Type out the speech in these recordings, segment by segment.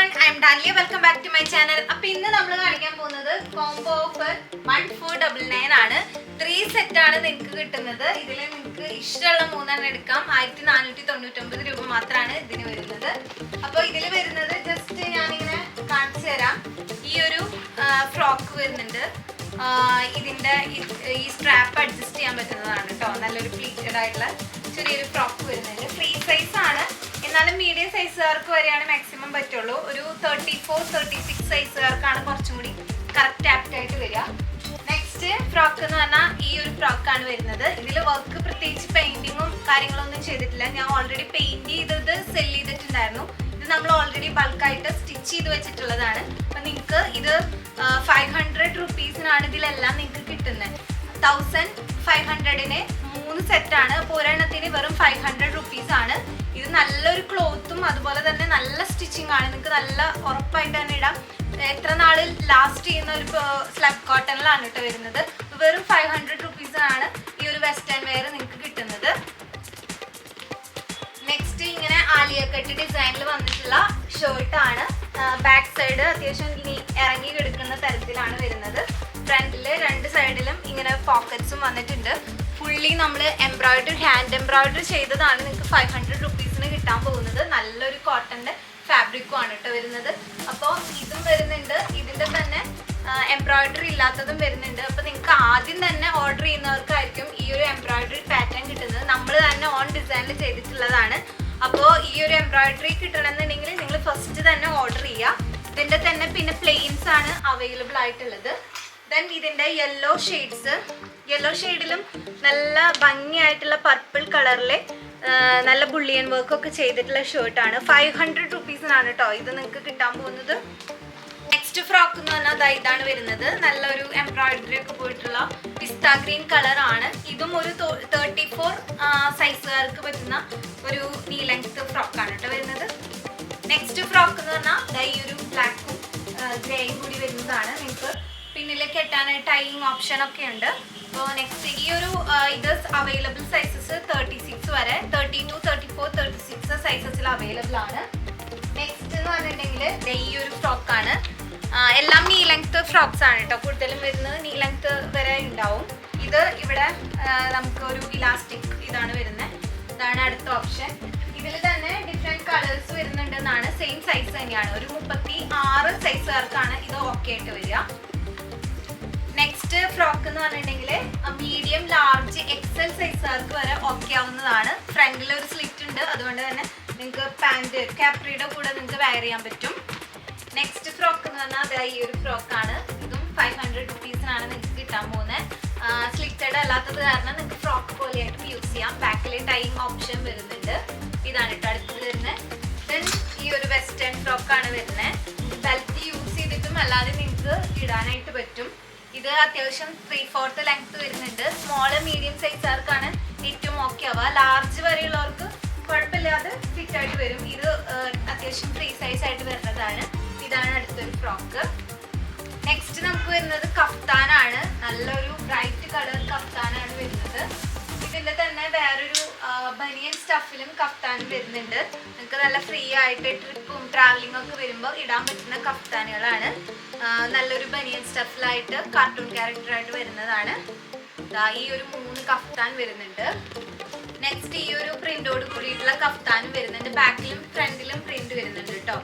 everyone, I am Dalia. Welcome back to my channel. അപ്പോൾ ഇന്ന് നമ്മൾ കാണിക്കാൻ പോകുന്നത് കോംബോ ഓഫർ 1499 ആണ്. 3 സെറ്റ് ആണ് നിങ്ങൾക്ക് കിട്ടുന്നത്. ഇതിൽ നിങ്ങൾക്ക് ഇഷ്ടമുള്ള മൂന്നെണ്ണം എടുക്കാം. 1499 രൂപ മാത്രമാണ് ഇതിന് വരുന്നത്. അപ്പോൾ ഇതിൽ വരുന്നത് ജസ്റ്റ് ഞാൻ ഇങ്ങനെ കാണിച്ചു തരാം. ഈ ഒരു ഫ്രോക്ക് വരുന്നുണ്ട്. ഇതിന്റെ ഈ സ്ട്രാപ്പ് അഡ്ജസ്റ്റ് ചെയ്യാൻ പറ്റുന്നതാണ് കേട്ടോ. നല്ലൊരു പ്ലീറ്റഡ് ആയിട്ടുള്ള ചെറിയൊരു ഫ്രോക്ക് വരുന്നുണ്ട്. ഫ്രീ സൈസ് ആണ്, എന്നാലും മീഡിയം സൈസുകാർക്ക് വരെയാണ് മാക്സിമം പറ്റുള്ളൂ. ഒരു 34-36 സൈസുകാർക്കാണ് കുറച്ചും കൂടി കറക്റ്റ് ആപ്റ്റ് ആയിട്ട് വരിക. നെക്സ്റ്റ് ഫ്രോക്ക് എന്ന് പറഞ്ഞാൽ ഈ ഒരു ഫ്രോക്കാണ് വരുന്നത്. ഇതിൽ വർക്ക് പ്രത്യേകിച്ച് പെയിന്റിങ്ങും കാര്യങ്ങളൊന്നും ചെയ്തിട്ടില്ല. ഞാൻ ഓൾറെഡി പെയിന്റ് ചെയ്തത് സെല് ചെയ്തിട്ടുണ്ടായിരുന്നു. ഇത് നമ്മൾ ഓൾറെഡി ബൾക്കായിട്ട് സ്റ്റിച്ച് ചെയ്ത് വെച്ചിട്ടുള്ളതാണ്. അപ്പം നിങ്ങൾക്ക് ഇത് 500 റുപ്പീസിനാണ് ഇതിലെല്ലാം നിങ്ങൾക്ക് കിട്ടുന്നത്. 1500-ന് 3 സെറ്റാണ്. അപ്പോൾ ഒരെണ്ണത്തിന് വെറും 500 റുപ്പീസ് ആണ്. ഇത് നല്ലൊരു ക്ലോത്തും അതുപോലെ തന്നെ നല്ല സ്റ്റിച്ചിങ് ആണ്. നിങ്ങൾക്ക് നല്ല ഉറപ്പായിട്ട് തന്നെ ഇടാം. എത്ര നാൾ ലാസ്റ്റ് ചെയ്യുന്ന ഒരു സ്ലബ് കോട്ടണിലാണ് കേട്ടോ വരുന്നത്. വെറും 500 റുപ്പീസിനാണ് ഈ ഒരു വെസ്റ്റേൺ വെയർ നിങ്ങൾക്ക് കിട്ടുന്നത്. നെക്സ്റ്റ് ഇങ്ങനെ ആലിയ കട്ട് ഡിസൈനിൽ വന്നിട്ടുള്ള ഷർട്ടാണ്. ബാക്ക് സൈഡ് അത്യാവശ്യം ഇറങ്ങി കിടക്കുന്ന തരത്തിലാണ് വരുന്നത്. ഫ്രണ്ടില് രണ്ട് സൈഡിലും ഇങ്ങനെ പോക്കറ്റ്സും വന്നിട്ടുണ്ട്. ഫുള്ളി നമ്മൾ ഹാൻഡ് എംബ്രോയിഡറി ചെയ്തതാണ് നിങ്ങൾക്ക് 500 റുപ്പീസിന് കിട്ടാൻ പോകുന്നത്. നല്ലൊരു കോട്ടന്റെ ഫാബ്രിക്കും ആണ് കേട്ടോ വരുന്നത്. അപ്പോൾ ഇതും വരുന്നുണ്ട്. ഇതിന്റെ തന്നെ എംബ്രോയിഡറി ഇല്ലാത്തതും വരുന്നുണ്ട്. അപ്പോൾ നിങ്ങൾക്ക് ആദ്യം തന്നെ ഓർഡർ ചെയ്യുന്നവർക്കായിരിക്കും ഈ ഒരു എംബ്രോയിഡറി പാറ്റേൺ കിട്ടുന്നത്. നമ്മൾ തന്നെ ഓൺ ഡിസൈനിൽ ചെയ്തിട്ടുള്ളതാണ്. അപ്പോൾ ഈ ഒരു എംബ്രോയിഡറി കിട്ടണമെന്നുണ്ടെങ്കിൽ നിങ്ങൾ ഫസ്റ്റ് തന്നെ ഓർഡർ ചെയ്യുക. ഇതിന്റെ തന്നെ പിന്നെ പ്ലെയിൻസ് ആണ് അവൈലബിൾ ആയിട്ടുള്ളത്. ദെൻ ഇതിന്റെ യെല്ലോ ഷെയ്ഡിലും നല്ല ഭംഗിയായിട്ടുള്ള പർപ്പിൾ കളറിലെ നല്ല ബുള്ളിയൻ വർക്ക് ഒക്കെ ചെയ്തിട്ടുള്ള ഷർട്ടാണ്. 500 റുപ്പീസിനാണ് കേട്ടോ ഇത് നിങ്ങൾക്ക് കിട്ടാൻ പോകുന്നത്. നെക്സ്റ്റ് ഫ്രോക്ക് എന്ന് പറഞ്ഞാൽ ഇതാണ് വരുന്നത്. നല്ലൊരു എംബ്രോയിഡറി ഒക്കെ പോയിട്ടുള്ള പിസ്ത ഗ്രീൻ കളർ ആണ്. ഇതും ഒരു 34 സൈസുകാർക്ക് പറ്റുന്ന ഒരു നീ ലെങ്ത് ഫ്രോക്കാണ് കേട്ടോ വരുന്നത്. നെക്സ്റ്റ് ഫ്രോക്ക് എന്ന് പറഞ്ഞാൽ ഈ ഒരു ബ്ലാക്കും ഗ്രേയും കൂടി വരുന്നതാണ്. നിങ്ങൾക്ക് പിന്നിൽ കെട്ടാനായിട്ട് ടൈയിങ് ഓപ്ഷൻ ഒക്കെ ഉണ്ട്. അപ്പോൾ നെക്സ്റ്റ് ഈ ഒരു ഇത് അവൈലബിൾ സൈസസ് 36 വരെ 32, 34, 36 സൈസസിൽ അവൈലബിൾ ആണ്. നെക്സ്റ്റ് എന്ന് പറഞ്ഞിട്ടുണ്ടെങ്കിൽ ഈ ഒരു ഫ്രോക്കാണ്. എല്ലാം നീ ലെങ്ത് ഫ്രോക്സ് ആണ് കേട്ടോ. കൂടുതലും വരുന്നത് നീ ലെങ്ത് വരെ ഉണ്ടാവും. ഇത് ഇവിടെ നമുക്ക് ഒരു ഇലാസ്റ്റിക് ഇതാണ് വരുന്നത്. ഇതാണ് അടുത്ത ഓപ്ഷൻ. ഇതിൽ തന്നെ ഡിഫറെൻറ്റ് കളേഴ്സ് വരുന്നുണ്ടെന്നാണ്. സെയിം സൈസ് തന്നെയാണ്. ഒരു 36 സൈസുകാർക്കാണ് ഇത് ഓക്കെ ആയിട്ട് വരിക. നെക്സ്റ്റ് ഫ്രോക്ക് എന്ന് പറഞ്ഞിട്ടുണ്ടെങ്കിൽ മീഡിയം, ലാർജ്, എക്സൽ സൈസുകാർക്ക് വരെ ഓക്കെ ആവുന്നതാണ്. ഫ്രണ്ടിൽ ഒരു സ്ലിറ്റ് ഉണ്ട്, അതുകൊണ്ട് തന്നെ നിങ്ങൾക്ക് പാൻറ് കാപ്രിയുടെ കൂടെ നിങ്ങൾക്ക് വെയർ ചെയ്യാൻ പറ്റും. നെക്സ്റ്റ് ഫ്രോക്ക് എന്ന് പറഞ്ഞാൽ ഈ ഒരു ഫ്രോക്കാണ്. ഇതും 500 റുപ്പീസിനാണ് നിങ്ങൾക്ക് കിട്ടാൻ പോകുന്നത്. സ്ലിറ്റഡ് അല്ലാത്തത് കാരണം നിങ്ങൾക്ക് ഫ്രോക്ക് പോലെയായിട്ടും യൂസ് ചെയ്യാം. ബാക്കിൽ ടൈയിങ് ഓപ്ഷൻ വരുന്നുണ്ട്. ഇതാണ് കേട്ടോ അടുത്തത് വരുന്നത്. ദെൻ ഈ ഒരു വെസ്റ്റേൺ ഫ്രോക്കാണ് വരുന്നത്. ബെൽറ്റ് യൂസ് ചെയ്തിട്ടും അല്ലാതെ നിങ്ങൾക്ക് ഇടാനായിട്ട് പറ്റും. ഇത് അത്യാവശ്യം 3/4 ലെങ്ത് വരുന്നുണ്ട്. സ്മോള് മീഡിയം സൈസുകാർക്കാണ് ഏറ്റവും ഓക്കെ ആവുക. ലാർജ് വരെയുള്ളവർക്ക് കുഴപ്പമില്ലാതെ ഫിറ്റ് ആയിട്ട് വരും. ഇത് അത്യാവശ്യം ഫ്രീ സൈസ് ആയിട്ട് വരുന്നതാണ്. ഇതാണ് അടുത്തൊരു ഫ്രോക്ക്. നെക്സ്റ്റ് നമുക്ക് വരുന്നത് കഫ്താനാണ്. നല്ലൊരു ബ്രൈറ്റ് കളർ കഫ്താനാണ് വരുന്നത്. ഇതിൻ്റെ തന്നെ വേറൊരു ബനിയൻ സ്റ്റഫിലും കഫ്താൻ വരുന്നുണ്ട്. നിങ്ങൾക്ക് നല്ല ഫ്രീ ആയിട്ട് ട്രിപ്പും ട്രാവലിംഗ് ഒക്കെ വരുമ്പോൾ ഇടാൻ പറ്റുന്ന കഫ്താനുകളാണ്. നല്ലൊരു ബനിയൻ സ്റ്റഫിലായിട്ട് കാർട്ടൂൺ ക്യാരക്ടറായിട്ട് വരുന്നതാണ്. ഈ ഒരു 3 കഫ്താൻ വരുന്നുണ്ട്. നെക്സ്റ്റ് ഈ ഒരു പ്രിന്റോട് കൂടിയിട്ടുള്ള കഫ്താനും വരുന്നുണ്ട്. ബാക്കിലും ഫ്രണ്ടിലും പ്രിന്റ് വരുന്നുണ്ട് കേട്ടോ.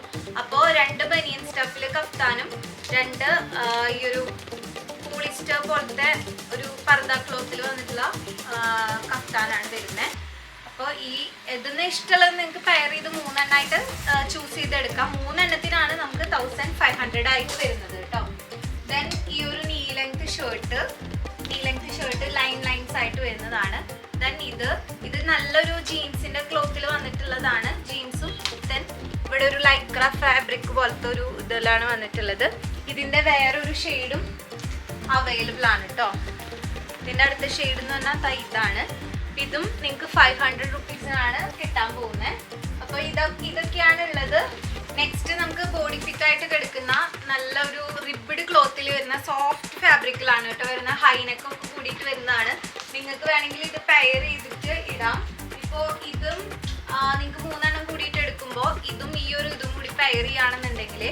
അപ്പോൾ 2 ബനിയൻ സ്റ്റഫിൽ കഫ്താനും 2 ഈ ഒരു പോളിസ്റ്റർ പോലത്തെ ഒരു പർദ ക്ലോത്തിൽ വന്നിട്ടുള്ള കഫ്താനാണ് വരുന്നത്. അപ്പോൾ ഈ ഇതിന് ഇഷ്ടമുള്ളത് നിങ്ങൾക്ക് പെയർ ചെയ്ത് 3 എണ്ണമായിട്ട് ചൂസ് ചെയ്തെടുക്കാം. 3 എണ്ണത്തിനാണ് നമുക്ക് 1500 ആയിട്ട് വരുന്നത് കേട്ടോ. ദെൻ ഈ ഒരു നീ ലെങ്ത് ഷർട്ട് ലൈൻസ് ആയിട്ട് വരുന്നതാണ്. ദെൻ ഇത് നല്ലൊരു ജീൻസിന്റെ ക്ലോത്തിൽ വന്നിട്ടുള്ളതാണ്. ജീൻസും ദെൻ ഇവിടെ ഒരു ലൈക്ര ഫാബ്രിക് പോലത്തെ ഒരു ഇതിലാണ് വന്നിട്ടുള്ളത്. ഇതിന്റെ വേറൊരു ഷെയ്ഡും അവൈലബിൾ ആണ് കേട്ടോ. ഇതിന്റെ അടുത്ത ഷെയ്ഡ് എന്ന് പറഞ്ഞാൽ ഇതാണ്. ഇതും നിങ്ങൾക്ക് 500 റുപ്പീസിനാണ് കിട്ടാൻ പോകുന്നത്. അപ്പോൾ ഇതൊക്കെയാണ് ഉള്ളത്. നെക്സ്റ്റ് നമുക്ക് ബോഡി ഫിറ്റ് ആയിട്ട് കിടക്കുന്ന നല്ലൊരു റിബ്ഡ് ക്ലോത്തിൽ വരുന്ന സോഫ്റ്റ് ഫാബ്രിക്കിലാണ് കേട്ടോ വരുന്ന. ഹൈനെക്കൊക്കെ കൂടിയിട്ട് വരുന്നതാണ്. നിങ്ങൾക്ക് വേണമെങ്കിൽ ഇത് പെയർ ചെയ്തിട്ട് ഇടാം. ഇപ്പോൾ ഇതും നിങ്ങൾക്ക് 3 എണ്ണം കൂടിയിട്ട് എടുക്കുമ്പോൾ ഇതും ഈ ഒരു ഇതും കൂടി പെയർ ചെയ്യുകയാണെന്നുണ്ടെങ്കിൽ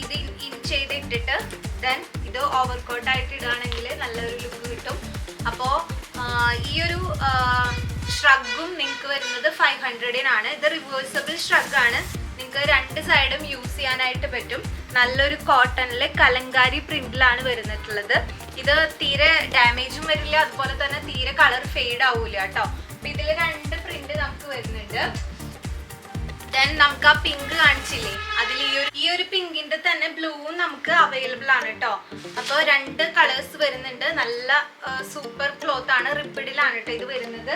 ഇത് ചെയ്തിട്ടിട്ട് ദെൻ ഇത് ഓവർകോട്ട് ആയിട്ട് ഇടുകയാണെങ്കിൽ നല്ലൊരു ലുക്ക് കിട്ടും. അപ്പോൾ ഈ ഒരു ഷ്രഗും നിങ്ങൾക്ക് വരുന്നത് 500-നാണ്. ഇത് റിവേഴ്സബിൾ ഷ്രഗാണ്, നിങ്ങൾക്ക് രണ്ട് സൈഡും യൂസ് ചെയ്യാനായിട്ട് പറ്റും. നല്ലൊരു കോട്ടണിൽ കലങ്കാരി പ്രിന്റിലാണ് വരുന്നിട്ടുള്ളത്. ഇത് തീരെ ഡാമേജും വരില്ല, അതുപോലെ തന്നെ തീരെ കളർ ഫെയ്ഡ് ആവൂല കേട്ടോ. അപ്പൊ ഇതിൽ രണ്ട് പ്രിന്റ് നമുക്ക് വരുന്നുണ്ട്. ദെൻ നമുക്ക് ആ പിങ്ക് കാണിച്ചില്ലേ, അതിൽ ഈ ഒരു പിങ്കിന്റെ തന്നെ ബ്ലൂവും നമുക്ക് അവൈലബിൾ ആണ് കേട്ടോ. അപ്പോൾ രണ്ട് കളേഴ്സ് വരുന്നുണ്ട്. നല്ല സൂപ്പർ ക്ലോത്ത് ആണ്, റിപ്പിഡിലാണ് കേട്ടോ ഇത് വരുന്നത്.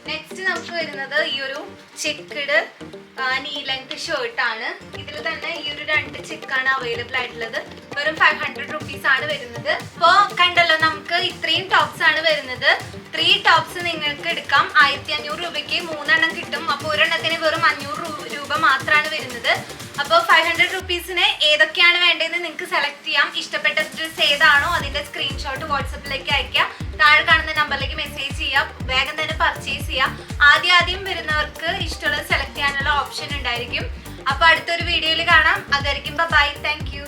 നെക്സ്റ്റ് നമുക്ക് വരുന്നത് ഈ ഒരു ചെക്ക്ഡ് നീ ലെങ്ത് ഷർട്ട് ആണ്. ഇതിൽ തന്നെ ഈ ഒരു രണ്ട് ചെക്കാണ് അവൈലബിൾ ആയിട്ടുള്ളത്. വെറും 500 rupees ആണ് വരുന്നത്. അപ്പോൾ കണ്ടല്ലോ, നമുക്ക് ഇത്രയും ടോപ്സ് ആണ് വരുന്നത്. 3 ടോപ്സ് നിങ്ങൾക്ക് എടുക്കാം. 1500 രൂപയ്ക്ക് 3 എണ്ണം കിട്ടും. അപ്പോൾ ഒരെണ്ണത്തിന് വെറും 500 രൂപ മാത്രമാണ് വരുന്നത്. അപ്പോൾ 500 rupeesന് ഏതൊക്കെയാണ് വേണ്ടതെന്ന് നിങ്ങൾക്ക് സെലക്ട് ചെയ്യാം. ഇഷ്ടപ്പെട്ട ഡ്രസ് ഏതാണോ അതിന്റെ സ്ക്രീൻഷോട്ട് വാട്സപ്പിലേക്ക് അയക്കാം. താഴെ കാണുന്ന നമ്പറിലേക്ക് മെസ്സേജ് ചെയ്യാം. വേഗം തന്നെ പർച്ചേസ് ചെയ്യാം. ആദ്യം വരുന്നവർക്ക് ഇഷ്ടമുള്ളത് സെലക്ട് ചെയ്യാനുള്ള ഓപ്ഷൻ ഉണ്ടായിരിക്കും. അപ്പോൾ അടുത്തൊരു വീഡിയോയിൽ കാണാം. അതായിരിക്കും. Bye, thank U.